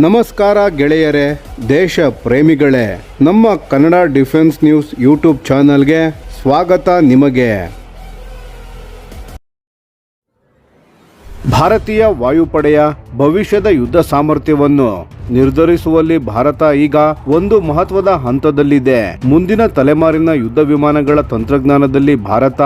ನಮಸ್ಕಾರ ಗೆಳೆಯರೇ, ದೇಶ ಪ್ರೇಮಿಗಳೇ, ನಮ್ಮ ಕನ್ನಡ ಡಿಫೆನ್ಸ್ ನ್ಯೂಸ್ ಯೂಟ್ಯೂಬ್ ಚಾನಲ್ಗೆ ಸ್ವಾಗತ ನಿಮಗೆ. ಭಾರತೀಯ ವಾಯುಪಡೆಯ ಭವಿಷ್ಯದ ಯುದ್ಧ ಸಾಮರ್ಥ್ಯವನ್ನು ನಿರ್ಧರಿಸುವಲ್ಲಿ ಭಾರತ ಈಗ ಒಂದು ಮಹತ್ವದ ಹಂತದಲ್ಲಿದೆ. ಮುಂದಿನ ತಲೆಮಾರಿನ ಯುದ್ಧ ವಿಮಾನಗಳ ತಂತ್ರಜ್ಞಾನದಲ್ಲಿ ಭಾರತ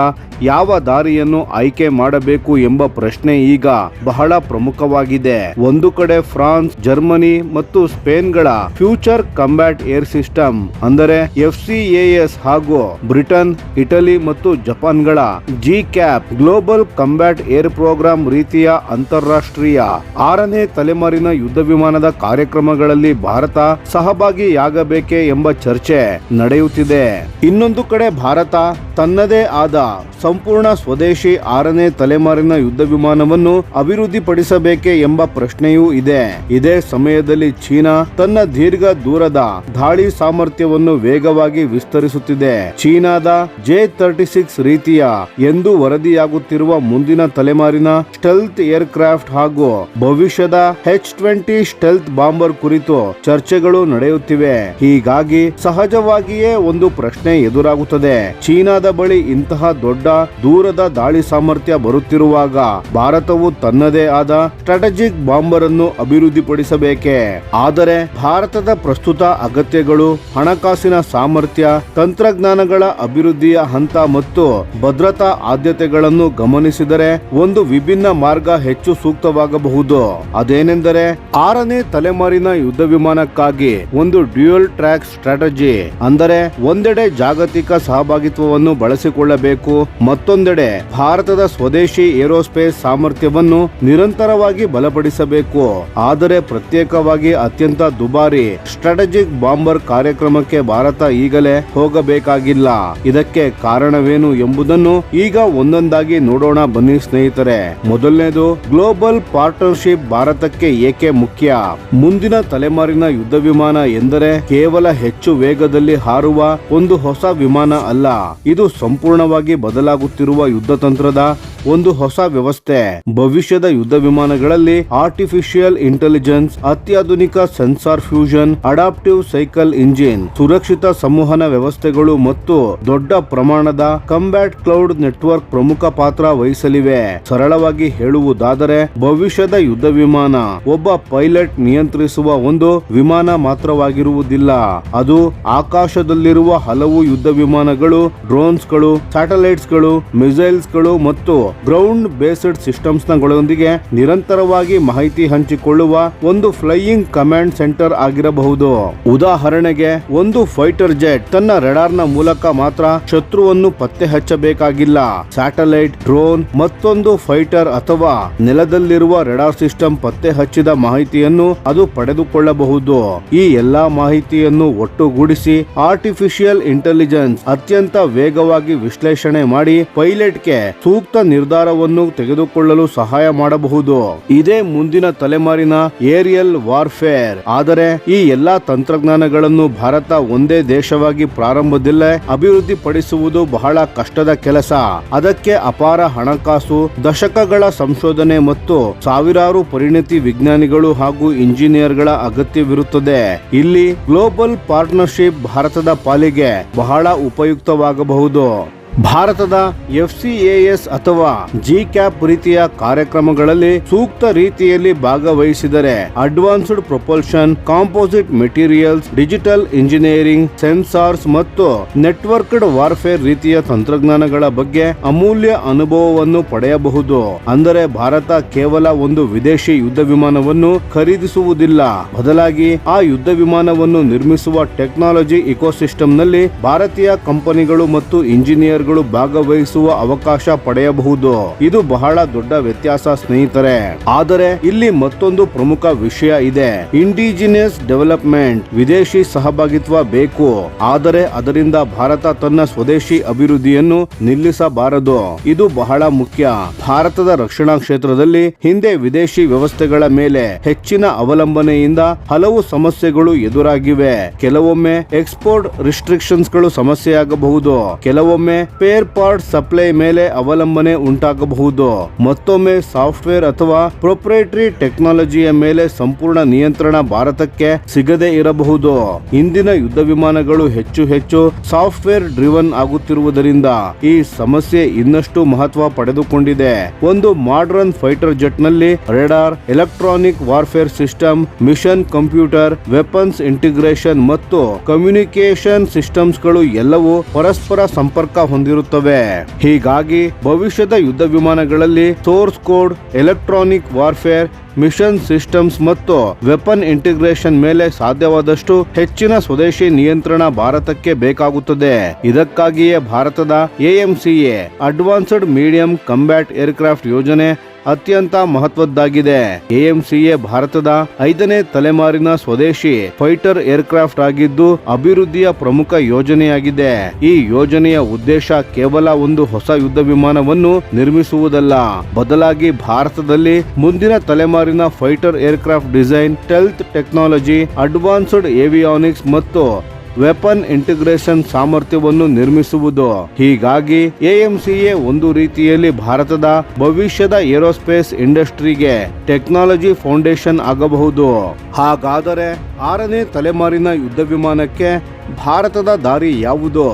ಯಾವ ದಾರಿಯನ್ನು ಆಯ್ಕೆ ಮಾಡಬೇಕು ಎಂಬ ಪ್ರಶ್ನೆ ಈಗ ಬಹಳ ಪ್ರಮುಖವಾಗಿದೆ. ಒಂದು ಕಡೆ ಫ್ರಾನ್ಸ್, ಜರ್ಮನಿ ಮತ್ತು ಸ್ಪೇನ್ಗಳ ಫ್ಯೂಚರ್ ಕಂಬ್ಯಾಟ್ ಏರ್ ಸಿಸ್ಟಮ್ ಅಂದರೆ FCAS ಹಾಗೂ ಬ್ರಿಟನ್, ಇಟಲಿ ಮತ್ತು ಜಪಾನ್ಗಳ GCAP global combat air programme ರೀತಿಯ ಅಂತಾರಾಷ್ಟ್ರೀಯ 6ನೇ ತಲೆಮಾರಿನ ಯುದ್ಧ ವಿಮಾನದ ಕಾರ್ಯಕ್ರಮಗಳಲ್ಲಿ ಭಾರತ ಸಹಭಾಗಿಯಾಗಬೇಕೆ ಎಂಬ ಚರ್ಚೆ ನಡೆಯುತ್ತಿದೆ. ಇನ್ನೊಂದು ಕಡೆ ಭಾರತ ತನ್ನದೇ ಆದ ಸಂಪೂರ್ಣ ಸ್ವದೇಶಿ 6ನೇ ತಲೆಮಾರಿನ ಯುದ್ಧ ವಿಮಾನವನ್ನು ಅಭಿವೃದ್ಧಿಪಡಿಸಬೇಕೆ ಎಂಬ ಪ್ರಶ್ನೆಯೂ ಇದೆ. ಇದೇ ಸಮಯದಲ್ಲಿ ಚೀನಾ ತನ್ನ ದೀರ್ಘ ದೂರದ ದಾಳಿ ಸಾಮರ್ಥ್ಯವನ್ನು ವೇಗವಾಗಿ ವಿಸ್ತರಿಸುತ್ತಿದೆ. ಚೀನಾದ J-36 ರೀತಿಯ ಎಂದು ವರದಿಯಾಗುತ್ತಿರುವ ಮುಂದಿನ ತಲೆಮಾರಿನ ಸ್ಟೆಲ್ತ್ ಏರ್ಕ್ರಾಫ್ಟ್ ಹಾಗೂ ಭವಿಷ್ಯದ H-20 ಸ್ಟೆಲ್ತ್ ಬಾಂಬರ್ ಕುರಿತು ಚರ್ಚೆಗಳು ನಡೆಯುತ್ತಿವೆ. ಹೀಗಾಗಿ ಸಹಜವಾಗಿಯೇ ಒಂದು ಪ್ರಶ್ನೆ ಎದುರಾಗುತ್ತದೆ. ಚೀನಾದ ಬಳಿ ಇಂತಹ ದೊಡ್ಡ ದೂರದ ದಾಳಿ ಸಾಮರ್ಥ್ಯ ಬರುತ್ತಿರುವಾಗ ಭಾರತವು ತನ್ನದೇ ಆದ ಸ್ಟ್ರಾಟಜಿಕ್ ಬಾಂಬರ್ ಅನ್ನು ಅಭಿವೃದ್ಧಿಪಡಿಸಬೇಕೆ? ಆದರೆ ಭಾರತದ ಪ್ರಸ್ತುತ ಅಗತ್ಯಗಳು, ಹಣಕಾಸಿನ ಸಾಮರ್ಥ್ಯ, ತಂತ್ರಜ್ಞಾನಗಳ ಅಭಿವೃದ್ಧಿಯ ಹಂತ ಮತ್ತು ಭದ್ರತಾ ಆದ್ಯತೆಗಳನ್ನು ಗಮನಿಸಿದರೆ ಒಂದು ವಿಭಿನ್ನ ಮಾರ್ಗ ಹೆಚ್ಚು ಸೂಕ್ತವಾಗಬಹುದು. ಅದೇನೆಂದರೆ 6ನೇ ತಲೆಮಾರಿನ ಯುದ್ಧ ವಿಮಾನಕ್ಕಾಗಿ ಒಂದು ಡ್ಯೂಯಲ್ ಟ್ರ್ಯಾಕ್ ಸ್ಟ್ರಾಟಜಿ. ಅಂದರೆ ಒಂದೆಡೆ ಜಾಗತಿಕ ಸಹಭಾಗಿತ್ವವನ್ನು ಬಳಸಿಕೊಳ್ಳಬೇಕು, ಮತ್ತೊಂದೆಡೆ ಭಾರತದ ಸ್ವದೇಶಿ ಏರೋಸ್ಪೇಸ್ ಸಾಮರ್ಥ್ಯವನ್ನು ನಿರಂತರವಾಗಿ ಬಲಪಡಿಸಬೇಕು. ಆದರೆ ಪ್ರತ್ಯೇಕವಾಗಿ ಅತ್ಯಂತ ದುಬಾರಿ ಸ್ಟ್ರಾಟಜಿಕ್ ಬಾಂಬರ್ ಕಾರ್ಯಕ್ರಮಕ್ಕೆ ಭಾರತ ಈಗಲೇ ಹೋಗಬೇಕಾಗಿಲ್ಲ. ಇದಕ್ಕೆ ಕಾರಣವೇನು ಎಂಬುದನ್ನು ಈಗ ಒಂದೊಂದಾಗಿ ನೋಡೋಣ ಬನ್ನಿ ಸ್ನೇಹಿತರೆ. ಮೊದಲನೇದು, ಗ್ಲೋಬಲ್ ಪಾರ್ಟ್ನರ್ಶಿಪ್ ಭಾರತಕ್ಕೆ ಏಕೆ ಮುಖ್ಯ? ಮುಂದಿನ ತಲೆಮಾರಿನ ಯುದ್ಧ ವಿಮಾನ ಎಂದರೆ ಕೇವಲ ಹೆಚ್ಚು ವೇಗದಲ್ಲಿ ಹಾರುವ ಒಂದು ಹೊಸ ವಿಮಾನ ಅಲ್ಲ. ಇದು ಸಂಪೂರ್ಣವಾಗಿ ಬದಲಾಗುತ್ತಿರುವ ಯುದ್ಧ ತಂತ್ರದ ಒಂದು ಹೊಸ ವ್ಯವಸ್ಥೆ. ಭವಿಷ್ಯದ ಯುದ್ಧ ವಿಮಾನಗಳಲ್ಲಿ ಆರ್ಟಿಫಿಷಿಯಲ್ ಇಂಟೆಲಿಜೆನ್ಸ್, ಅತ್ಯಾಧುನಿಕ sensor fusion, adaptive cycle engine, ಸುರಕ್ಷಿತ ಸಂವಹನ ವ್ಯವಸ್ಥೆಗಳು ಮತ್ತು ದೊಡ್ಡ ಪ್ರಮಾಣದ ಕಂಬ್ಯಾಟ್ ಕ್ಲೌಡ್ ನೆಟ್ವರ್ಕ್ ಪ್ರಮುಖ ಪಾತ್ರ ವಹಿಸಲಿವೆ. ಸರಳವಾಗಿ ಹೇಳುವುದಾದರೆ ಭವಿಷ್ಯದ ಯುದ್ಧ ವಿಮಾನ ಒಬ್ಬ ಪೈಲಟ್ ನಿಯಂತ್ರಿಸುವ ಒಂದು ವಿಮಾನ ಮಾತ್ರವಾಗಿರುವುದಿಲ್ಲ. ಅದು ಆಕಾಶದಲ್ಲಿರುವ ಹಲವು ಯುದ್ಧ ವಿಮಾನಗಳು, ಡ್ರೋನ್ಸ್ಗಳು, ಸ್ಯಾಟಲೈಟ್ಸ್ಗಳು, ಮಿಸೈಲ್ಸ್ಗಳು ಮತ್ತು ಗ್ರೌಂಡ್ ಬೇಸ್ಡ್ ಸಿಸ್ಟಮ್ಸ್ ಗಳೊಂದಿಗೆ ನಿರಂತರವಾಗಿ ಮಾಹಿತಿ ಹಂಚಿಕೊಳ್ಳುವ ಒಂದು ಫ್ಲೈಯಿಂಗ್ ಕಮಾಂಡ್ ಸೆಂಟರ್ ಆಗಿರಬಹುದು. ಉದಾಹರಣೆಗೆ, ಒಂದು ಫೈಟರ್ ಜೆಟ್ ತನ್ನ ರೆಡಾರ್ನ ಮೂಲಕ ಮಾತ್ರ ಶತ್ರುವನ್ನು ಪತ್ತೆ ಹಚ್ಚಬೇಕಾಗಿಲ್ಲ. ಸ್ಯಾಟಲೈಟ್, ಡ್ರೋನ್ ಮತ್ತೊಂದು ಫೈಟರ್ ಅಥವಾ ನೆಲದಲ್ಲಿರುವ ರೆಡಾರ್ ಸಿಸ್ಟಮ್ ಪತ್ತೆ ಹಚ್ಚಿದ ಮಾಹಿತಿಯನ್ನು ಅದು ಪಡೆದುಕೊಳ್ಳಬಹುದು. ಈ ಎಲ್ಲಾ ಮಾಹಿತಿಯನ್ನು ಒಟ್ಟುಗೂಡಿಸಿ ಆರ್ಟಿಫಿಷಿಯಲ್ ಇಂಟೆಲಿಜೆನ್ಸ್ ಅತ್ಯಂತ ವೇಗವಾಗಿ ವಿಶ್ಲೇಷಣೆ ಮಾಡಿ ಪೈಲಟ್ಗೆ ಸೂಕ್ತ ನಿರ್ಧಾರವನ್ನು ತೆಗೆದುಕೊಳ್ಳಲು ಸಹಾಯ ಮಾಡಬಹುದು. ಇದೇ ಮುಂದಿನ ತಲೆಮಾರಿನ ಏರಿಯಲ್ ವಾರ್ಫೇರ್. ಆದರೆ ಈ ಎಲ್ಲಾ ತಂತ್ರಜ್ಞಾನಗಳನ್ನು ಭಾರತ ಒಂದೇ ದೇಶವಾಗಿ ಪ್ರಾರಂಭದಲ್ಲೇ ಅಭಿವೃದ್ಧಿಪಡಿಸುವುದು ಬಹಳ ಕಷ್ಟದ ಕೆಲಸ. ಅದಕ್ಕೆ ಅಪಾರ ಹಣಕಾಸು, ದಶಕಗಳ ಸಂಶೋಧನೆ ಮತ್ತು ಸಾವಿರಾರು ಪರಿಣಿತಿ ವಿಜ್ಞಾನಿಗಳು ಹಾಗೂ ಇಂಜಿನಿಯರ್ಗಳ ಅಗತ್ಯವಿರುತ್ತದೆ. ಇಲ್ಲಿ ಗ್ಲೋಬಲ್ ಪಾರ್ಟ್ನರ್ಶಿಪ್ ಭಾರತದ ಪಾಲಿಗೆ ಬಹಳ ಉಪಯುಕ್ತವಾಗಬಹುದು. ಭಾರತದ FCAS ಅಥವಾ GCAP ರೀತಿಯ ಕಾರ್ಯಕ್ರಮಗಳಲ್ಲಿ ಸೂಕ್ತ ರೀತಿಯಲ್ಲಿ ಭಾಗವಹಿಸಿದರೆ advanced propulsion, composite materials, digital engineering, sensors ಮತ್ತು ನೆಟ್ವರ್ಕ್ಡ್ ವಾರ್ಫೇರ್ ರೀತಿಯ ತಂತ್ರಜ್ಞಾನಗಳ ಬಗ್ಗೆ ಅಮೂಲ್ಯ ಅನುಭವವನ್ನು ಪಡೆಯಬಹುದು. ಅಂದರೆ ಭಾರತ ಕೇವಲ ಒಂದು ವಿದೇಶಿ ಯುದ್ಧ ವಿಮಾನವನ್ನು ಖರೀದಿಸುವುದಿಲ್ಲ, ಬದಲಾಗಿ ಆ ಯುದ್ಧ ವಿಮಾನವನ್ನು ನಿರ್ಮಿಸುವ ಟೆಕ್ನಾಲಜಿ ಇಕೋಸಿಸ್ಟಮ್ ನಲ್ಲಿ ಭಾರತೀಯ ಕಂಪನಿಗಳು ಮತ್ತು ಇಂಜಿನಿಯರ್ ಭಾಗವಹಿಸುವ ಅವಕಾಶ ಪಡೆಯಬಹುದು. ಇದು ಬಹಳ ದೊಡ್ಡ ವ್ಯತ್ಯಾಸ ಸ್ನೇಹಿತರೆ. ಆದರೆ ಇಲ್ಲಿ ಮತ್ತೊಂದು ಪ್ರಮುಖ ವಿಷಯ ಇದೆ. Indigenous development. ವಿದೇಶಿ ಸಹಭಾಗಿತ್ವ ಬೇಕು, ಆದರೆ ಅದರಿಂದ ಭಾರತ ತನ್ನ ಸ್ವದೇಶಿ ಅಭಿವೃದ್ಧಿಯನ್ನು ನಿಲ್ಲಿಸಬಾರದು. ಇದು ಬಹಳ ಮುಖ್ಯ. ಭಾರತದ ರಕ್ಷಣಾ ಕ್ಷೇತ್ರದಲ್ಲಿ ಹಿಂದೆ ವಿದೇಶಿ ವ್ಯವಸ್ಥೆಗಳ ಮೇಲೆ ಹೆಚ್ಚಿನ ಅವಲಂಬನೆಯಿಂದ ಹಲವು ಸಮಸ್ಯೆಗಳು ಎದುರಾಗಿವೆ. ಕೆಲವೊಮ್ಮೆ ಎಕ್ಸ್ಪೋರ್ಟ್ ರಿಸ್ಟ್ರಿಕ್ಷನ್ಸ್ ಗಳು ಸಮಸ್ಯೆಯಾಗಬಹುದು, ಕೆಲವೊಮ್ಮೆ ಸ್ಪೇರ್ ಪಾರ್ಟ್ ಸಪ್ಲೈ ಮೇಲೆ ಅವಲಂಬನೆ ಉಂಟಾಗಬಹುದು. ಮತ್ತೊಮ್ಮೆ ಸಾಫ್ಟ್ವೇರ್ ಅಥವಾ ಪ್ರೊಪ್ರೈಟರಿ ಟೆಕ್ನಾಲಜಿಯ ಮೇಲೆ ಸಂಪೂರ್ಣ ನಿಯಂತ್ರಣ ಭಾರತಕ್ಕೆ ಸಿಗದೇ ಇರಬಹುದು. ಇಂದಿನ ಯುದ್ಧ ವಿಮಾನಗಳು ಹೆಚ್ಚು ಹೆಚ್ಚು ಸಾಫ್ಟ್ವೇರ್ ಡ್ರಿವನ್ ಆಗುತ್ತಿರುವುದರಿಂದ ಈ ಸಮಸ್ಯೆ ಇನ್ನಷ್ಟು ಮಹತ್ವ ಪಡೆದುಕೊಂಡಿದೆ. ಒಂದು ಮಾಡರ್ನ್ ಫೈಟರ್ ಜೆಟ್ ನಲ್ಲಿ radar, electronic warfare system, mission computer, weapons integration ಮತ್ತು ಕಮ್ಯುನಿಕೇಶನ್ ಸಿಸ್ಟಮ್ಸ್ ಗಳು ಎಲ್ಲವೂ ಪರಸ್ಪರ ಸಂಪರ್ಕ ಹೊಂದಿರುತ್ತವೆ. ಹೀಗಾಗಿ ಭವಿಷ್ಯದ ಯುದ್ಧ ವಿಮಾನಗಳಲ್ಲಿ source code, electronic warfare, mission systems ಮತ್ತು ವೆಪನ್ ಇಂಟಿಗ್ರೇಷನ್ ಮೇಲೆ ಸಾಧ್ಯವಾದಷ್ಟು ಹೆಚ್ಚಿನ ಸ್ವದೇಶಿ ನಿಯಂತ್ರಣ ಭಾರತಕ್ಕೆ ಬೇಕಾಗುತ್ತದೆ. ಇದಕ್ಕಾಗಿಯೇ ಭಾರತದ AMCA advanced medium combat aircraft ಯೋಜನೆ ಅತ್ಯಂತ ಮಹತ್ವದ್ದಾಗಿದೆ. AMCA ಭಾರತದ 5ನೇ ತಲೆಮಾರಿನ ಸ್ವದೇಶಿ ಫೈಟರ್ ಏರ್ಕ್ರಾಫ್ಟ್ ಆಗಿದ್ದು ಅಭಿವೃದ್ಧಿಯ ಪ್ರಮುಖ ಯೋಜನೆಯಾಗಿದೆ. ಈ ಯೋಜನೆಯ ಉದ್ದೇಶ ಕೇವಲ ಒಂದು ಹೊಸ ಯುದ್ಧ ವಿಮಾನವನ್ನು ನಿರ್ಮಿಸುವುದಲ್ಲ, ಬದಲಾಗಿ ಭಾರತದಲ್ಲಿ ಮುಂದಿನ ತಲೆಮಾರಿನ fighter aircraft design, stealth technology, advanced avionics ಮತ್ತು ವೆಪನ್ ಇಂಟಿಗ್ರೇಷನ್ ಸಾಮರ್ಥ್ಯವನ್ನು ನಿರ್ಮಿಸುವುದು. ಹೀಗಾಗಿ AMCA ಒಂದು ರೀತಿಯಲ್ಲಿ ಭಾರತದ ಭವಿಷ್ಯದ ಏರೋಸ್ಪೇಸ್ ಇಂಡಸ್ಟ್ರಿಗೆ ಟೆಕ್ನಾಲಜಿ ಫೌಂಡೇಶನ್ ಆಗಬಹುದು. ಹಾಗಾದರೆ 6ನೇ ತಲೆಮಾರಿನ ಯುದ್ಧ ವಿಮಾನಕ್ಕೆ ಭಾರತದ ದಾರಿ ಯಾವುದು?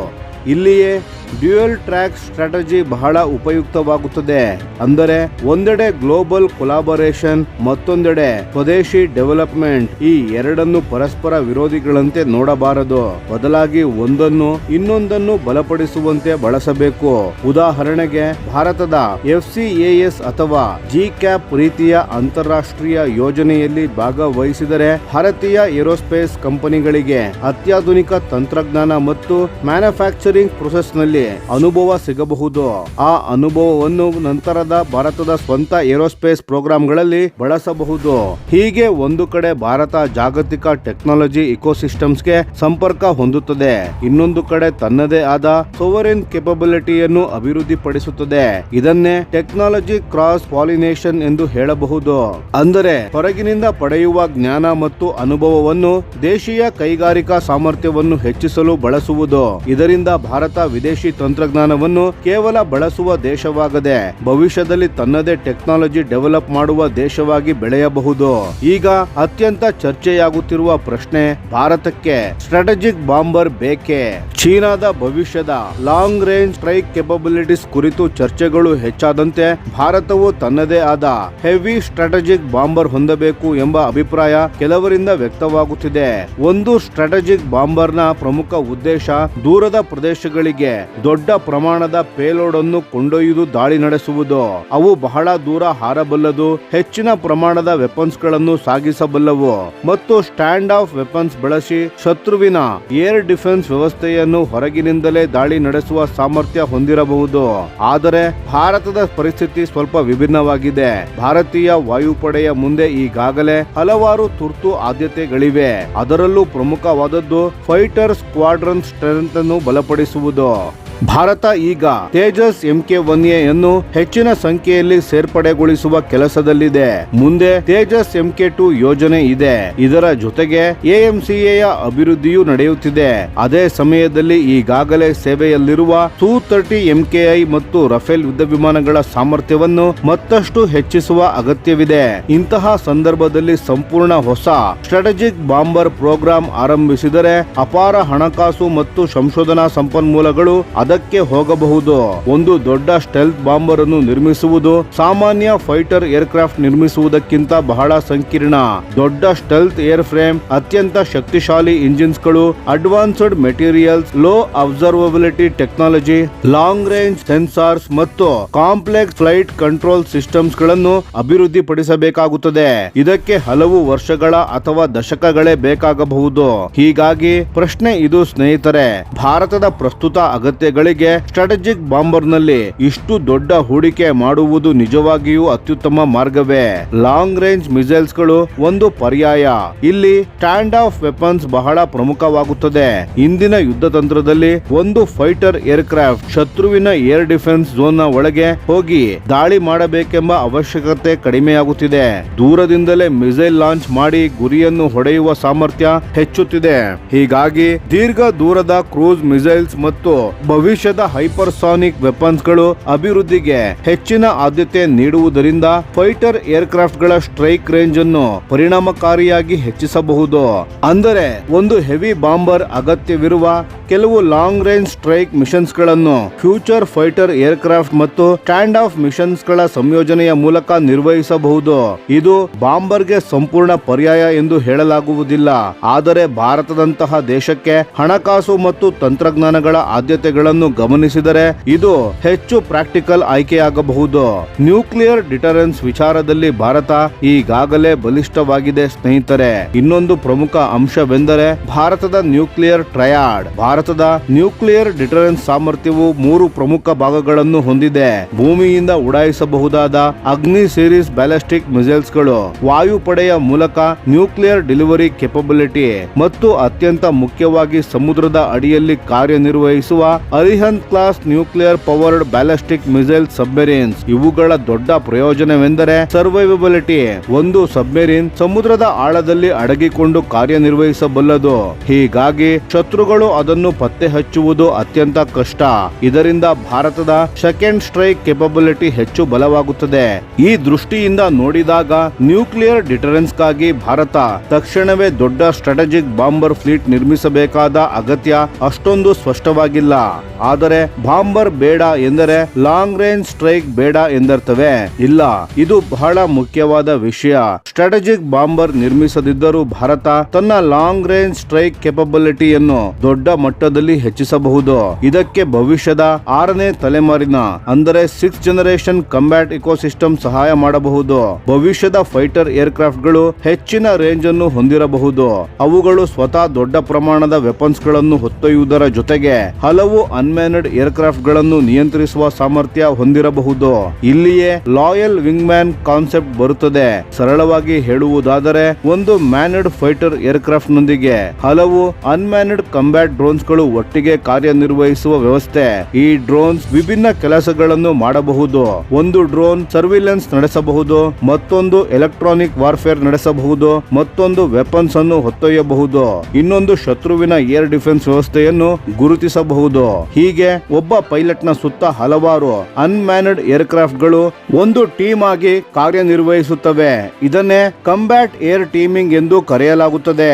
ಇಲ್ಲಿಯೇ ಡ್ಯುಯಲ್ ಟ್ರ್ಯಾಕ್ ಸ್ಟ್ರಾಟಜಿ ಬಹಳ ಉಪಯುಕ್ತವಾಗುತ್ತದೆ. ಅಂದರೆ ಒಂದೆಡೆ ಗ್ಲೋಬಲ್ ಕೊಲಾಬರೇಷನ್, ಮತ್ತೊಂದೆಡೆ ಸ್ವದೇಶಿ ಡೆವಲಪ್ಮೆಂಟ್. ಈ ಎರಡನ್ನು ಪರಸ್ಪರ ವಿರೋಧಿಗಳಂತೆ ನೋಡಬಾರದು, ಬದಲಾಗಿ ಒಂದನ್ನು ಇನ್ನೊಂದನ್ನು ಬಲಪಡಿಸುವಂತೆ ಬಳಸಬೇಕು. ಉದಾಹರಣೆಗೆ ಭಾರತದ FCAS ಅಥವಾ GCAP ರೀತಿಯ ಅಂತಾರಾಷ್ಟ್ರೀಯ ಯೋಜನೆಯಲ್ಲಿ ಭಾಗವಹಿಸಿದರೆ ಭಾರತೀಯ ಏರೋಸ್ಪೇಸ್ ಕಂಪನಿಗಳಿಗೆ ಅತ್ಯಾಧುನಿಕ ತಂತ್ರಜ್ಞಾನ ಮತ್ತು ಮ್ಯಾನುಫ್ಯಾಕ್ಚರಿಂಗ್ ಪ್ರೊಸೆಸ್ ನಲ್ಲಿ ಅನುಭವ ಸಿಗಬಹುದು. ಆ ಅನುಭವವನ್ನು ನಂತರದ ಭಾರತದ ಸ್ವಂತ ಏರೋಸ್ಪೇಸ್ ಪ್ರೋಗ್ರಾಂಗಳಲ್ಲಿ ಬಳಸಬಹುದು. ಹೀಗೆ ಒಂದು ಕಡೆ ಭಾರತ ಜಾಗತಿಕ ಟೆಕ್ನಾಲಜಿ ಇಕೋಸಿಸ್ಟಮ್ಸ್ಗೆ ಸಂಪರ್ಕ ಹೊಂದುತ್ತದೆ, ಇನ್ನೊಂದು ಕಡೆ ತನ್ನದೇ ಆದ ಸೋವರಿನ್ ಕೆಪಬಿಲಿಟಿಯನ್ನು ಅಭಿವೃದ್ಧಿಪಡಿಸುತ್ತದೆ. ಇದನ್ನೇ ಟೆಕ್ನಾಲಜಿ ಕ್ರಾಸ್ ಪಾಲಿನೇಷನ್ ಎಂದು ಹೇಳಬಹುದು. ಅಂದರೆ ಹೊರಗಿನಿಂದ ಪಡೆಯುವ ಜ್ಞಾನ ಮತ್ತು ಅನುಭವವನ್ನು ದೇಶೀಯ ಕೈಗಾರಿಕಾ ಸಾಮರ್ಥ್ಯವನ್ನು ಹೆಚ್ಚಿಸಲು ಬಳಸುವುದು. ಇದರಿಂದ ಭಾರತ ವಿದೇಶಿ ತಂತ್ರಜ್ಞಾನವನ್ನು ಕೇವಲ ಬಳಸುವ ದೇಶವಾಗದೆ ಭವಿಷ್ಯದಲ್ಲಿ ತನ್ನದೇ ಟೆಕ್ನಾಲಜಿ ಡೆವಲಪ್ ಮಾಡುವ ದೇಶವಾಗಿ ಬೆಳೆಯಬಹುದು. ಈಗ ಅತ್ಯಂತ ಚರ್ಚೆಯಾಗುತ್ತಿರುವ ಪ್ರಶ್ನೆ, ಭಾರತಕ್ಕೆ ಸ್ಟ್ರಾಟಜಿಕ್ ಬಾಂಬರ್ ಬೇಕೇ? ಚೀನಾದ ಭವಿಷ್ಯದ ಲಾಂಗ್ ರೇಂಜ್ ಸ್ಟ್ರೈಕ್ ಕೆಪಬಿಲಿಟೀಸ್ ಕುರಿತು ಚರ್ಚೆಗಳು ಹೆಚ್ಚಾದಂತೆ ಭಾರತವು ತನ್ನದೇ ಆದ ಹೆವಿ ಸ್ಟ್ರಾಟಜಿಕ್ ಬಾಂಬರ್ ಹೊಂದಬೇಕು ಎಂಬ ಅಭಿಪ್ರಾಯ ಕೆಲವರಿಂದ ವ್ಯಕ್ತವಾಗುತ್ತಿದೆ. ಒಂದು ಸ್ಟ್ರಾಟಜಿಕ್ ಬಾಂಬರ್ನ ಪ್ರಮುಖ ಉದ್ದೇಶ ದೂರದ ಪ್ರದೇಶಗಳಿಗೆ ದೊಡ್ಡ ಪ್ರಮಾಣದ ಪೇಲೋಡ್ ಅನ್ನು ಕೊಂಡೊಯ್ಯುವುದು, ದಾಳಿ ನಡೆಸುವುದು. ಅವು ಬಹಳ ದೂರ ಹಾರಬಲ್ಲದು, ಹೆಚ್ಚಿನ ಪ್ರಮಾಣದ ವೆಪನ್ಸ್ ಗಳನ್ನು ಸಾಗಿಸಬಲ್ಲವು ಮತ್ತು ಸ್ಟ್ಯಾಂಡ್ ಆಫ್ ವೆಪನ್ಸ್ ಬಳಸಿ ಶತ್ರುವಿನ ಏರ್ ಡಿಫೆನ್ಸ್ ವ್ಯವಸ್ಥೆಯನ್ನು ಹೊರಗಿನಿಂದಲೇ ದಾಳಿ ನಡೆಸುವ ಸಾಮರ್ಥ್ಯ ಹೊಂದಿರಬಹುದು. ಆದರೆ ಭಾರತದ ಪರಿಸ್ಥಿತಿ ಸ್ವಲ್ಪ ವಿಭಿನ್ನವಾಗಿದೆ. ಭಾರತೀಯ ವಾಯುಪಡೆಯ ಮುಂದೆ ಈಗಾಗಲೇ ಹಲವಾರು ತುರ್ತು ಆದ್ಯತೆಗಳಿವೆ. ಅದರಲ್ಲೂ ಪ್ರಮುಖವಾದದ್ದು ಫೈಟರ್ ಸ್ಕ್ವಾಡ್ರನ್ ಸ್ಟ್ರೆಂತ್ ಅನ್ನು ಬಲಪಡಿಸುವುದು. ಭಾರತ ಈಗ ತೇಜಸ್ MK-1A ಯನ್ನು ಹೆಚ್ಚಿನ ಸಂಖ್ಯೆಯಲ್ಲಿ ಸೇರ್ಪಡೆಗೊಳಿಸುವ ಕೆಲಸದಲ್ಲಿದೆ. ಮುಂದೆ ತೇಜಸ್ MK-2 ಯೋಜನೆ ಇದೆ. ಇದರ ಜೊತೆಗೆ AMCA ಅಭಿವೃದ್ಧಿಯೂ ನಡೆಯುತ್ತಿದೆ. ಅದೇ ಸಮಯದಲ್ಲಿ ಈಗಾಗಲೇ ಸೇವೆಯಲ್ಲಿರುವ Su-30 MKI ಮತ್ತು ರಫೇಲ್ ಯುದ್ಧ ವಿಮಾನಗಳ ಸಾಮರ್ಥ್ಯವನ್ನು ಮತ್ತಷ್ಟು ಹೆಚ್ಚಿಸುವ ಅಗತ್ಯವಿದೆ. ಇಂತಹ ಸಂದರ್ಭದಲ್ಲಿ ಸಂಪೂರ್ಣ ಹೊಸ ಸ್ಟ್ರಾಟಜಿಕ್ ಬಾಂಬರ್ ಪ್ರೋಗ್ರಾಂ ಆರಂಭಿಸಿದರೆ ಅಪಾರ ಹಣಕಾಸು ಮತ್ತು ಸಂಶೋಧನಾ ಸಂಪನ್ಮೂಲಗಳು ಅದಕ್ಕೆ ಹೋಗಬಹುದು. ಒಂದು ದೊಡ್ಡ ಸ್ಟೆಲ್ತ್ ಬಾಂಬರ್ ಅನ್ನು ನಿರ್ಮಿಸುವುದು ಸಾಮಾನ್ಯ ಫೈಟರ್ ಏರ್ಕ್ರಾಫ್ಟ್ ನಿರ್ಮಿಸುವುದಕ್ಕಿಂತ ಬಹಳ ಸಂಕೀರ್ಣ. ದೊಡ್ಡ ಸ್ಟೆಲ್ತ್ ಏರ್ ಫ್ರೇಮ್, ಅತ್ಯಂತ ಶಕ್ತಿಶಾಲಿ ಇಂಜಿನ್ಸ್ ಗಳು, advanced materials, low observability technology, long range sensors ಮತ್ತು ಕಾಂಪ್ಲೆಕ್ಸ್ ಫ್ಲೈಟ್ ಕಂಟ್ರೋಲ್ ಸಿಸ್ಟಮ್ಸ್ ಗಳನ್ನು ಅಭಿವೃದ್ಧಿಪಡಿಸಬೇಕಾಗುತ್ತದೆ. ಇದಕ್ಕೆ ಹಲವು ವರ್ಷಗಳ ಅಥವಾ ದಶಕಗಳೇ ಬೇಕಾಗಬಹುದು. ಹೀಗಾಗಿ ಪ್ರಶ್ನೆ ಇದು ಸ್ನೇಹಿತರೆ, ಭಾರತದ ಪ್ರಸ್ತುತ ಅಗತ್ಯಗಳಿಗೆ ಸ್ಟ್ರಾಟಜಿಕ್ ಬಾಂಬರ್ ನಲ್ಲಿ ಇಷ್ಟು ದೊಡ್ಡ ಹೂಡಿಕೆ ಮಾಡುವುದು ನಿಜವಾಗಿಯೂ ಅತ್ಯುತ್ತಮ ಮಾರ್ಗವೇ? ಲಾಂಗ್ ರೇಂಜ್ ಮಿಸೈಲ್ಸ್ ಗಳು ಒಂದು ಪರ್ಯಾಯ. ಇಲ್ಲಿ ಸ್ಟ್ಯಾಂಡ್ ಆಫ್ ವೆಪನ್ಸ್ ಬಹಳ ಪ್ರಮುಖವಾಗುತ್ತದೆ. ಇಂದಿನ ಯುದ್ಧ ತಂತ್ರದಲ್ಲಿ ಒಂದು ಫೈಟರ್ ಏರ್ಕ್ರಾಫ್ಟ್ ಶತ್ರುವಿನ ಏರ್ ಡಿಫೆನ್ಸ್ ಝೋನ್ ನ ಒಳಗೆ ಹೋಗಿ ದಾಳಿ ಮಾಡಬೇಕೆಂಬ ಅವಶ್ಯಕತೆ ಕಡಿಮೆಯಾಗುತ್ತಿದೆ. ದೂರದಿಂದಲೇ ಮಿಸೈಲ್ ಲಾಂಚ್ ಮಾಡಿ ಗುರಿಯನ್ನು ಹೊಡೆಯುವ ಸಾಮರ್ಥ್ಯ ಹೆಚ್ಚುತ್ತಿದೆ. ಹೀಗಾಗಿ ದೀರ್ಘ ದೂರದ ಕ್ರೂಸ್ ಮಿಸೈಲ್ಸ್ ಮತ್ತು ಭವಿಷ್ಯದ ಹೈಪರ್ಸಾನಿಕ್ ವೆಪನ್ಸ್ಗಳು ಅಭಿವೃದ್ಧಿಗೆ ಹೆಚ್ಚಿನ ಆದ್ಯತೆ ನೀಡುವುದರಿಂದ ಫೈಟರ್ ಏರ್ಕ್ರಾಫ್ಟ್ ಗಳ ಸ್ಟ್ರೈಕ್ ರೇಂಜ್ ಅನ್ನು ಪರಿಣಾಮಕಾರಿಯಾಗಿ ಹೆಚ್ಚಿಸಬಹುದು. ಅಂದರೆ ಒಂದು ಹೆವಿ ಬಾಂಬರ್ ಅಗತ್ಯವಿರುವ ಕೆಲವು ಲಾಂಗ್ ರೇಂಜ್ ಸ್ಟ್ರೈಕ್ ಮಿಷನ್ಸ್ ಗಳನ್ನು ಫ್ಯೂಚರ್ ಫೈಟರ್ ಏರ್ಕ್ರಾಫ್ಟ್ ಮತ್ತು ಸ್ಟ್ಯಾಂಡ್ ಆಫ್ ಮಿಷನ್ಸ್ ಗಳ ಸಂಯೋಜನೆಯ ಮೂಲಕ ನಿರ್ವಹಿಸಬಹುದು. ಇದು ಬಾಂಬರ್ಗೆ ಸಂಪೂರ್ಣ ಪರ್ಯಾಯ ಎಂದು ಹೇಳಲಾಗುವುದಿಲ್ಲ, ಆದರೆ ಭಾರತದಂತಹ ದೇಶಕ್ಕೆ ಹಣಕಾಸು ಮತ್ತು ತಂತ್ರಜ್ಞಾನಗಳ ಆದ್ಯತೆಗಳನ್ನು ಗಮನಿಸಿದರೆ ಇದು ಹೆಚ್ಚು ಪ್ರಾಕ್ಟಿಕಲ್ ಆಯ್ಕೆಯಾಗಬಹುದು. ನ್ಯೂಕ್ಲಿಯರ್ ಡಿಟರೆನ್ಸ್ ವಿಚಾರದಲ್ಲಿ ಭಾರತ ಈಗಾಗಲೇ ಬಲಿಷ್ಠವಾಗಿದೆ ಸ್ನೇಹಿತರೆ. ಇನ್ನೊಂದು ಪ್ರಮುಖ ಅಂಶವೆಂದರೆ ಭಾರತದ ನ್ಯೂಕ್ಲಿಯರ್ ಟ್ರಯಾಡ್. ಭಾರತದ ನ್ಯೂಕ್ಲಿಯರ್ ಡಿಟರೆನ್ಸ್ ಸಾಮರ್ಥ್ಯವು 3 ಪ್ರಮುಖ ಭಾಗಗಳನ್ನು ಹೊಂದಿದೆ. ಭೂಮಿಯಿಂದ ಉಡಾಯಿಸಬಹುದಾದ ಅಗ್ನಿ ಸೀರೀಸ್ ಬ್ಯಾಲಿಸ್ಟಿಕ್ ಮಿಸೈಲ್ಸ್ ಗಳು, ವಾಯುಪಡೆಯ ಮೂಲಕ ನ್ಯೂಕ್ಲಿಯರ್ ಡೆಲಿವರಿ ಕೆಪಬಿಲಿಟಿ ಮತ್ತು ಅತ್ಯಂತ ಮುಖ್ಯವಾಗಿ ಸಮುದ್ರದ ಅಡಿಯಲ್ಲಿ ಕಾರ್ಯನಿರ್ವಹಿಸುವ Arihant class nuclear powered ballistic missile submarines. ಇವುಗಳ ದೊಡ್ಡ ಪ್ರಯೋಜನವೆಂದರೆ ಸರ್ವೈವಬಿಲಿಟಿ. ಒಂದು ಸಬ್ಮೆರೀನ್ ಸಮುದ್ರದ ಆಳದಲ್ಲಿ ಅಡಗಿಕೊಂಡು ಕಾರ್ಯನಿರ್ವಹಿಸಬಲ್ಲದು. ಹೀಗಾಗಿ ಶತ್ರುಗಳು ಅದನ್ನು ಪತ್ತೆ ಹಚ್ಚುವುದು ಅತ್ಯಂತ ಕಷ್ಟ. ಇದರಿಂದ ಭಾರತದ ಸೆಕೆಂಡ್ ಸ್ಟ್ರೈಕ್ ಕೆಪಬಿಲಿಟಿ ಹೆಚ್ಚು ಬಲವಾಗುತ್ತದೆ. ಈ ದೃಷ್ಟಿಯಿಂದ ನೋಡಿದಾಗ ನ್ಯೂಕ್ಲಿಯರ್ ಡಿಟರೆನ್ಸ್ ಗಾಗಿ ಭಾರತ ತಕ್ಷಣವೇ ದೊಡ್ಡ ಸ್ಟ್ರಾಟಜಿಕ್ ಬಾಂಬರ್ ಫ್ಲೀಟ್ ನಿರ್ಮಿಸಬೇಕಾದ ಅಗತ್ಯ ಅಷ್ಟೊಂದು ಸ್ಪಷ್ಟವಾಗಿಲ್ಲ. ಆದರೆ ಬಾಂಬರ್ ಬೇಡ ಎಂದರೆ ಲಾಂಗ್ ರೇಂಜ್ ಸ್ಟ್ರೈಕ್ ಬೇಡ ಎಂದರ್ಥವೇ ಇಲ್ಲ. ಇದು ಬಹಳ ಮುಖ್ಯವಾದ ವಿಷಯ. ಸ್ಟ್ರಾಟಜಿಕ್ ಬಾಂಬರ್ ನಿರ್ಮಿಸದಿದ್ದರೂ ಭಾರತ ತನ್ನ ಲಾಂಗ್ ರೇಂಜ್ ಸ್ಟ್ರೈಕ್ ಕೆಪಬಿಲಿಟಿಯನ್ನು ದೊಡ್ಡ ಮಟ್ಟದಲ್ಲಿ ಹೆಚ್ಚಿಸಬಹುದು. ಇದಕ್ಕೆ ಭವಿಷ್ಯದ 6ನೇ ತಲೆಮಾರಿನ ಅಂದರೆ 6th ಜನರೇಷನ್ ಕಂಬ್ಯಾಟ್ ಇಕೋಸಿಸ್ಟಮ್ ಸಹಾಯ ಮಾಡಬಹುದು. ಭವಿಷ್ಯದ ಫೈಟರ್ ಏರ್ಕ್ರಾಫ್ಟ್ ಗಳು ಹೆಚ್ಚಿನ ರೇಂಜ್ ಅನ್ನು ಹೊಂದಿರಬಹುದು. ಅವುಗಳು ಸ್ವತಃ ದೊಡ್ಡ ಪ್ರಮಾಣದ ವೆಪನ್ಸ್ ಗಳನ್ನು ಹೊತ್ತೊಯ್ಯುವುದರ ಜೊತೆಗೆ ಹಲವು ಅನ್ಮ್ಯಾನ್ಡ್ ಏರ್ಕ್ರಾಫ್ಟ್ ಗಳನ್ನು ನಿಯಂತ್ರಿಸುವ ಸಾಮರ್ಥ್ಯ ಹೊಂದಿರಬಹುದು. ಇಲ್ಲಿಯೇ ಲಾಯಲ್ ವಿಂಗ್ ಮ್ಯಾನ್ ಕಾನ್ಸೆಪ್ಟ್ ಬರುತ್ತದೆ. ಸರಳವಾಗಿ ಹೇಳುವುದಾದರೆ ಒಂದು ಮ್ಯಾನ್ಡ್ ಫೈಟರ್ ಏರ್ಕ್ರಾಫ್ಟ್ ನೊಂದಿಗೆ ಹಲವು ಅನ್ಮ್ಯಾನ್ಡ್ ಕಂಬ್ಯಾಟ್ ಡ್ರೋನ್ಸ್ ಗಳು ಒಟ್ಟಿಗೆ ಕಾರ್ಯನಿರ್ವಹಿಸುವ ವ್ಯವಸ್ಥೆ. ಈ ಡ್ರೋನ್ಸ್ ವಿಭಿನ್ನ ಕೆಲಸಗಳನ್ನು ಮಾಡಬಹುದು. ಒಂದು ಡ್ರೋನ್ ಸರ್ವಿಲೆನ್ಸ್ ನಡೆಸಬಹುದು, ಮತ್ತೊಂದು ಎಲೆಕ್ಟ್ರಾನಿಕ್ ವಾರ್ಫೇರ್ ನಡೆಸಬಹುದು, ಮತ್ತೊಂದು ವೆಪನ್ಸ್ ಅನ್ನು ಹೊತ್ತೊಯ್ಯಬಹುದು, ಇನ್ನೊಂದು ಶತ್ರುವಿನ ಏರ್ ಡಿಫೆನ್ಸ್ ವ್ಯವಸ್ಥೆಯನ್ನು ಗುರುತಿಸಬಹುದು. ಹೀಗೆ ಒಬ್ಬ ಪೈಲಟ್ ನ ಸುತ್ತ ಹಲವಾರು ಅನ್ಮ್ಯಾನ್ಡ್ ಏರ್ಕ್ರಾಫ್ಟ್ ಗಳು ಒಂದು ಟೀಮ್ ಆಗಿ ಕಾರ್ಯನಿರ್ವಹಿಸುತ್ತವೆ. ಇದನ್ನೇ ಕಂಬ್ಯಾಟ್ ಏರ್ ಟೀಮಿಂಗ್ ಎಂದು ಕರೆಯಲಾಗುತ್ತದೆ.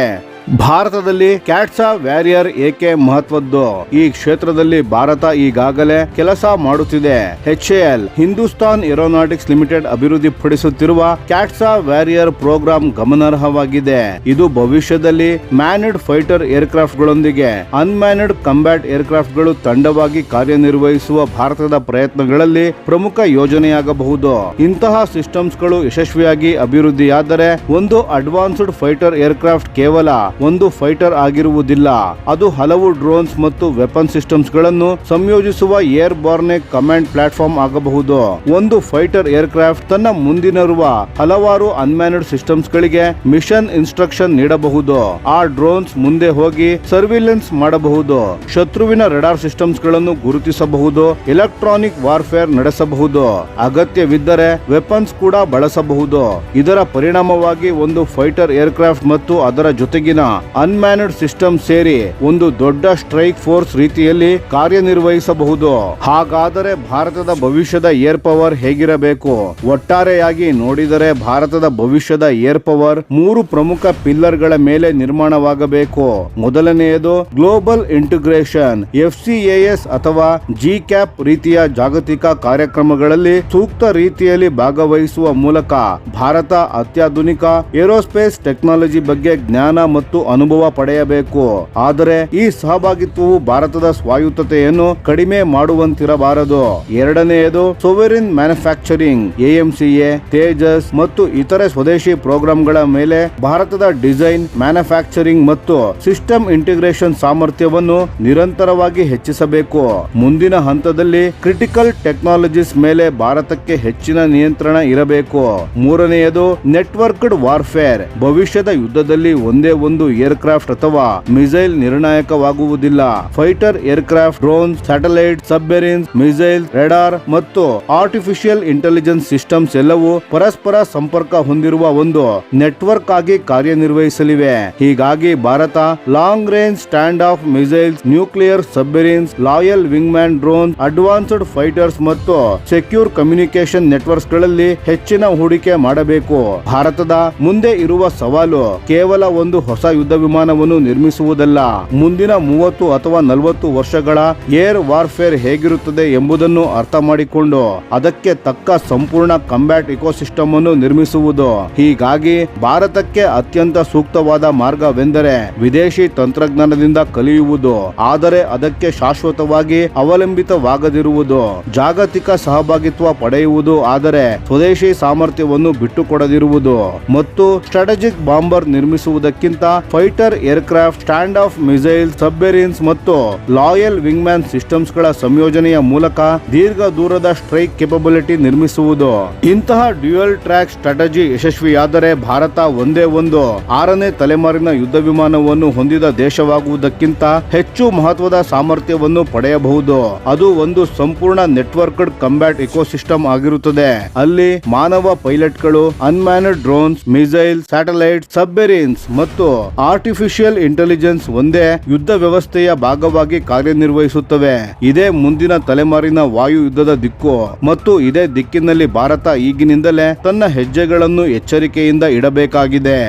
ಭಾರತದಲ್ಲಿ ಕ್ಯಾಟ್ಸಾ ವ್ಯಾರಿಯರ್ ಏಕೆ ಮಹತ್ವದ್ದು? ಈ ಕ್ಷೇತ್ರದಲ್ಲಿ ಭಾರತ ಈಗಾಗಲೇ ಕೆಲಸ ಮಾಡುತ್ತಿದೆ. HAL ಹಿಂದೂಸ್ತಾನ್ ಏರೋನಾಟಿಕ್ಸ್ ಲಿಮಿಟೆಡ್ ಅಭಿವೃದ್ಧಿಪಡಿಸುತ್ತಿರುವ ಕ್ಯಾಟ್ಸಾ ವ್ಯಾರಿಯರ್ ಪ್ರೋಗ್ರಾಂ ಗಮನಾರ್ಹವಾಗಿದೆ. ಇದು ಭವಿಷ್ಯದಲ್ಲಿ ಮ್ಯಾನ್ಡ್ ಫೈಟರ್ ಏರ್ಕ್ರಾಫ್ಟ್ ಗಳೊಂದಿಗೆ ಅನ್ಮ್ಯಾನ್ಡ್ ಕಂಬ್ಯಾಟ್ ಏರ್ಕ್ರಾಫ್ಟ್ ಗಳು ತಂಡವಾಗಿ ಕಾರ್ಯನಿರ್ವಹಿಸುವ ಭಾರತದ ಪ್ರಯತ್ನಗಳಲ್ಲಿ ಪ್ರಮುಖ ಯೋಜನೆಯಾಗಬಹುದು. ಇಂತಹ ಸಿಸ್ಟಮ್ಸ್ ಗಳು ಯಶಸ್ವಿಯಾಗಿ ಅಭಿವೃದ್ಧಿಯಾದರೆ ಒಂದು ಅಡ್ವಾನ್ಸ್ಡ್ ಫೈಟರ್ ಏರ್ಕ್ರಾಫ್ಟ್ ಕೇವಲ ಒಂದು ಫೈಟರ್ ಆಗಿರುವುದಿಲ್ಲ, ಅದು ಹಲವು ಡ್ರೋನ್ಸ್ ಮತ್ತು ವೆಪನ್ ಸಿಸ್ಟಮ್ಸ್ ಗಳನ್ನು ಸಂಯೋಜಿಸುವ ಏರ್ ಬಾರ್ನ್ ಕಮಾಂಡ್ ಪ್ಲಾಟ್ಫಾರ್ಮ್ ಆಗಬಹುದು. ಒಂದು ಫೈಟರ್ ಏರ್ಕ್ರಾಫ್ಟ್ ತನ್ನ ಮುಂದಿನಿರುವ ಹಲವಾರು ಅನ್ಮ್ಯಾನ್ಡ್ ಸಿಸ್ಟಮ್ಸ್ ಗಳಿಗೆ ಮಿಷನ್ ಇನ್ಸ್ಟ್ರಕ್ಷನ್ ನೀಡಬಹುದು. ಆ ಡ್ರೋನ್ಸ್ ಮುಂದೆ ಹೋಗಿ ಸರ್ವಿಲೆನ್ಸ್ ಮಾಡಬಹುದು, ಶತ್ರುವಿನ ರೆಡಾರ್ ಸಿಸ್ಟಮ್ಸ್ ಗಳನ್ನು ಗುರುತಿಸಬಹುದು, ಎಲೆಕ್ಟ್ರಾನಿಕ್ ವಾರ್ಫೇರ್ ನಡೆಸಬಹುದು, ಅಗತ್ಯವಿದ್ದರೆ ವೆಪನ್ಸ್ ಕೂಡ ಬಳಸಬಹುದು. ಇದರ ಪರಿಣಾಮವಾಗಿ ಒಂದು ಫೈಟರ್ ಏರ್ಕ್ರಾಫ್ಟ್ ಮತ್ತು ಅದರ ಜೊತೆಗಿನ ಅನ್ಮ್ಯಾನ್ಡ್ ಸಿಸ್ಟಮ್ ಸೇರಿ ಒಂದು ದೊಡ್ಡ ಸ್ಟ್ರೈಕ್ ಫೋರ್ಸ್ ರೀತಿಯಲ್ಲಿ ಕಾರ್ಯನಿರ್ವಹಿಸಬಹುದು. ಹಾಗಾದರೆ ಭಾರತದ ಭವಿಷ್ಯದ ಏರ್ ಪವರ್ ಹೇಗಿರಬೇಕು? ಒಟ್ಟಾರೆಯಾಗಿ ನೋಡಿದರೆ ಭಾರತದ ಭವಿಷ್ಯದ ಏರ್ ಪವರ್ 3 ಪ್ರಮುಖ ಪಿಲ್ಲರ್ ಗಳ ಮೇಲೆ ನಿರ್ಮಾಣವಾಗಬೇಕು. ಮೊದಲನೆಯದು ಗ್ಲೋಬಲ್ ಇಂಟಿಗ್ರೇಷನ್. FCAS ಅಥವಾ GCAP ರೀತಿಯ ಜಾಗತಿಕ ಕಾರ್ಯಕ್ರಮಗಳಲ್ಲಿ ಸೂಕ್ತ ರೀತಿಯಲ್ಲಿ ಭಾಗವಹಿಸುವ ಮೂಲಕ ಭಾರತ ಅತ್ಯಾಧುನಿಕ ಏರೋಸ್ಪೇಸ್ ಟೆಕ್ನಾಲಜಿ ಬಗ್ಗೆ ಜ್ಞಾನ ಮತ್ತು ಅನುಭವ ಪಡೆಯಬೇಕು. ಆದರೆ ಈ ಸಹಭಾಗಿತ್ವವು ಭಾರತದ ಸ್ವಾಯತ್ತತೆಯನ್ನು ಕಡಿಮೆ ಮಾಡುವಂತಿರಬಾರದು. ಎರಡನೆಯದು ಸೋವೆರಿನ್ ಮ್ಯಾನುಫ್ಯಾಕ್ಚರಿಂಗ್. AMCA, ತೇಜಸ್ ಮತ್ತು ಇತರೆ ಸ್ವದೇಶಿ ಪ್ರೋಗ್ರಾಂಗಳ ಮೇಲೆ ಭಾರತದ ಡಿಸೈನ್, ಮ್ಯಾನುಫ್ಯಾಕ್ಚರಿಂಗ್ ಮತ್ತು ಸಿಸ್ಟಮ್ ಇಂಟಿಗ್ರೇಷನ್ ಸಾಮರ್ಥ್ಯವನ್ನು ನಿರಂತರವಾಗಿ ಹೆಚ್ಚಿಸಬೇಕು. ಮುಂದಿನ ಹಂತದಲ್ಲಿ ಕ್ರಿಟಿಕಲ್ ಟೆಕ್ನಾಲಜೀಸ್ ಮೇಲೆ ಭಾರತಕ್ಕೆ ಹೆಚ್ಚಿನ ನಿಯಂತ್ರಣ ಇರಬೇಕು. ಮೂರನೆಯದು ನೆಟ್ವರ್ಕ್ಡ್ ವಾರ್ಫೇರ್. ಭವಿಷ್ಯದ ಯುದ್ಧದಲ್ಲಿ ಒಂದೇ ಒಂದು ಒಂದು ಏರ್ಕ್ರಾಫ್ಟ್ ಅಥವಾ ಮಿಸೈಲ್ ನಿರ್ಣಾಯಕವಾಗುವುದಿಲ್ಲ. Fighter aircraft, drone, satellite, submarines, missile, radar ಮತ್ತು ಆರ್ಟಿಫಿಷಿಯಲ್ ಇಂಟೆಲಿಜೆನ್ಸ್ ಸಿಸ್ಟಮ್ಸ್ ಎಲ್ಲವೂ ಪರಸ್ಪರ ಸಂಪರ್ಕ ಹೊಂದಿರುವ ಒಂದು ನೆಟ್ವರ್ಕ್ ಆಗಿ ಕಾರ್ಯನಿರ್ವಹಿಸಲಿವೆ. ಹೀಗಾಗಿ Bharat long range stand off missiles, nuclear submarines, loyal wingman drone, advanced fighters ಮತ್ತು ಸೆಕ್ಯೂರ್ ಕಮ್ಯುನಿಕೇಶನ್ ನೆಟ್ವರ್ಕ್ಸ್ ಗಳಲ್ಲಿ ಹೆಚ್ಚಿನ ಹೂಡಿಕೆ ಮಾಡಬೇಕು. ಭಾರತದ ಮುಂದೆ ಇರುವ ಸವಾಲು ಕೇವಲ ಒಂದು ಹೊಸ ಯುದ್ಧ ವಿಮಾನವನ್ನು ನಿರ್ಮಿಸುವುದಲ್ಲ, ಮುಂದಿನ 30 ಅಥವಾ 40 ವರ್ಷಗಳ ಏರ್ ವಾರ್ಫೇರ್ ಹೇಗಿರುತ್ತದೆ ಎಂಬುದನ್ನು ಅರ್ಥ ಮಾಡಿಕೊಂಡು ಅದಕ್ಕೆ ತಕ್ಕ ಸಂಪೂರ್ಣ ಕಂಬ್ಯಾಟ್ ಇಕೋಸಿಸ್ಟಮ್ ಅನ್ನು ನಿರ್ಮಿಸುವುದು. ಹೀಗಾಗಿ ಭಾರತಕ್ಕೆ ಅತ್ಯಂತ ಸೂಕ್ತವಾದ ಮಾರ್ಗವೆಂದರೆ ವಿದೇಶಿ ತಂತ್ರಜ್ಞಾನದಿಂದ ಕಲಿಯುವುದು, ಆದರೆ ಅದಕ್ಕೆ ಶಾಶ್ವತವಾಗಿ ಅವಲಂಬಿತವಾಗದಿರುವುದು. ಜಾಗತಿಕ ಸಹಭಾಗಿತ್ವ ಪಡೆಯುವುದು, ಆದರೆ ಸ್ವದೇಶಿ ಸಾಮರ್ಥ್ಯವನ್ನು ಬಿಟ್ಟುಕೊಡದಿರುವುದು. ಮತ್ತು ಸ್ಟ್ರಾಟಜಿಕ್ ಬಾಂಬರ್ ನಿರ್ಮಿಸುವುದಕ್ಕಿಂತ fighter aircraft, stand off missile, submarines ಮತ್ತು ಲಾಯಲ್ ವಿಂಗ್ಮ್ಯಾನ್ ಸಿಸ್ಟಮ್ಸ್ ಗಳ ಸಂಯೋಜನೆಯ ಮೂಲಕ ದೀರ್ಘ ದೂರದ ಸ್ಟ್ರೈಕ್ ಕೆಪಬಿಲಿಟಿ ನಿರ್ಮಿಸುವುದು. ಇಂತಹ ಡ್ಯುಯಲ್ ಟ್ರ್ಯಾಕ್ ಸ್ಟ್ರಾಟಜಿ ಯಶಸ್ವಿಯಾದರೆ ಭಾರತ ಒಂದೇ ಒಂದು 6ನೇ ತಲೆಮಾರಿನ ಯುದ್ಧ ವಿಮಾನವನ್ನು ಹೊಂದಿದ ದೇಶವಾಗುವುದಕ್ಕಿಂತ ಹೆಚ್ಚು ಮಹತ್ವದ ಸಾಮರ್ಥ್ಯವನ್ನು ಪಡೆಯಬಹುದು. ಅದು ಒಂದು ಸಂಪೂರ್ಣ ನೆಟ್ವರ್ಕ್ಡ್ ಕಂಬ್ಯಾಟ್ ಇಕೋಸಿಸ್ಟಮ್ ಆಗಿರುತ್ತದೆ. ಅಲ್ಲಿ ಮಾನವ ಪೈಲಟ್ಗಳು, ಅನ್ಮ್ಯಾನ್ಡ್ ಡ್ರೋನ್ಸ್, ಮಿಸೈಲ್, ಸ್ಯಾಟಲೈಟ್, ಸಬ್ಮೆರಿನ್ಸ್ ಮತ್ತು ಆರ್ಟಿಫಿಷಿಯಲ್ ಇಂಟೆಲಿಜೆನ್ಸ್ ಒಂದೇ ಯುದ್ಧ ವ್ಯವಸ್ಥೆಯ ಭಾಗವಾಗಿ ಕಾರ್ಯನಿರ್ವಹಿಸುತ್ತವೆ. ಇದೇ ಮುಂದಿನ ತಲೆಮಾರಿನ ವಾಯು ಯುದ್ಧದ ದಿಕ್ಕು ಮತ್ತು ಇದೇ ದಿಕ್ಕಿನಲ್ಲಿ ಭಾರತ ಈಗಿನಿಂದಲೇ ತನ್ನ ಹೆಜ್ಜೆಗಳನ್ನು ಎಚ್ಚರಿಕೆಯಿಂದ ಇಡಬೇಕಾಗಿದೆ.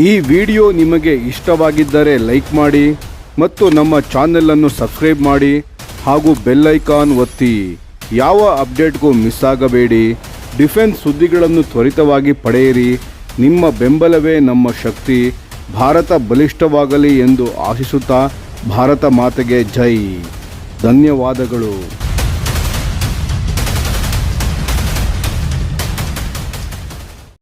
ಈ ವಿಡಿಯೋ ನಿಮಗೆ ಇಷ್ಟವಾಗಿದ್ದರೆ ಲೈಕ್ ಮಾಡಿ ಮತ್ತು ನಮ್ಮ ಚಾನೆಲ್ ಅನ್ನು ಸಬ್ಸ್ಕ್ರೈಬ್ ಮಾಡಿ ಹಾಗೂ ಬೆಲ್ ಐಕಾನ್ ಒತ್ತಿ. ಯಾವ ಅಪ್ಡೇಟ್ಗೂ ಮಿಸ್ ಆಗಬೇಡಿ. ಡಿಫೆನ್ಸ್ ಸುದ್ದಿಗಳನ್ನು ತ್ವರಿತವಾಗಿ ಪಡೆಯಿರಿ. ನಿಮ್ಮ ಬೆಂಬಲವೇ ನಮ್ಮ ಶಕ್ತಿ. ಭಾರತ ಬಲಿಷ್ಠವಾಗಲಿ ಎಂದು ಆಶಿಸುತ್ತಾ ಭಾರತ ಮಾತೆಗೆ ಜೈ. ಧನ್ಯವಾದಗಳು.